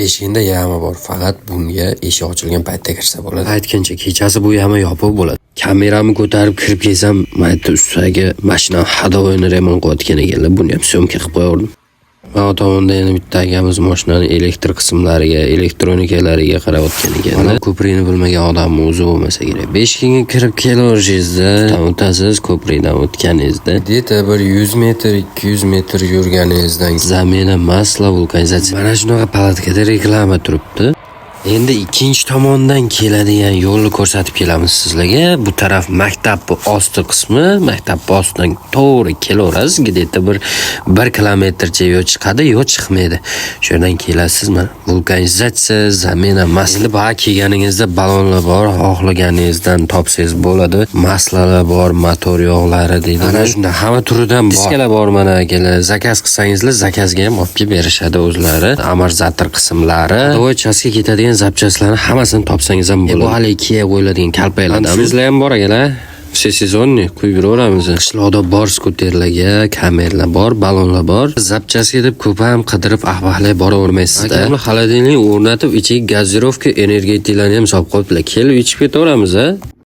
Beshigida yama bor, faqat bunga eshik ochilgan paytda kirsa bo'ladi. Aytgancha kechasi bu yama yopiq bo'ladi. Kameramni ko'tarib kirib kelsam, mayda ustidagi mashina hadovoyini remont qilayotgan ekanlar. Buni ham syomka qilib qo'yardim. Mana tomonda yana bitta akamiz mashinani elektr qismlariga, elektronikalariga qarayotgan ekan. Mana ko'prikni bilmagan odam o'zi bo'lmasa kerak. Beshikka kirib kelaverishingizda, o'tasiz ko'prikdan o'tganingizda, deta bir 100 metr, 200 metr yurganingizdan zamina masla vulkanizatsiya. Mana shunaqa palatkada reklama turibdi. Endi ikkinchi tomondan keladigan yo'lni ko'rsatib kelamiz sizlarga. Bu taraf maktab osti qismi, maktab ostidan to'g'ri kelaverasiz. Gideta bir 1 kilometrcha yo'l chiqadi, yo'l chiqmaydi. Shu yerdan kelasiz, mana vulkanizatsiya, zamina, masla. Endi baqa kelganingizda balonlar bor, xohlaganingizdan topsangiz bo'ladi. Maslalar bor, motor yog'lari deydi. Mana shunda hamma turidan bor. Diskalar bor mana akalar. Zakaz qilsangizlar, zakazga ham olib kelib berishadi o'zlari. Amortizator qismlari, do'ychasiga ketadigan zapchastlarni hammasini topsangiz ham bo'ladi. Bu hali Ikea qo'yiladigan kalpaklardan. Sizlar ham bor akalar. Sezonni qo'yib yuraveramiz. Qishloqda bor skuterlarga kameralar bor, balonlar bor. Zapchastga deb ko'p ham qidirib ahvohlar boravermaysizda. Xolodilnik o'rnatib, ichiga gazirovka, energetiklarni ham solib qo'yibdilar. Kelib ichib ketaveramiz a.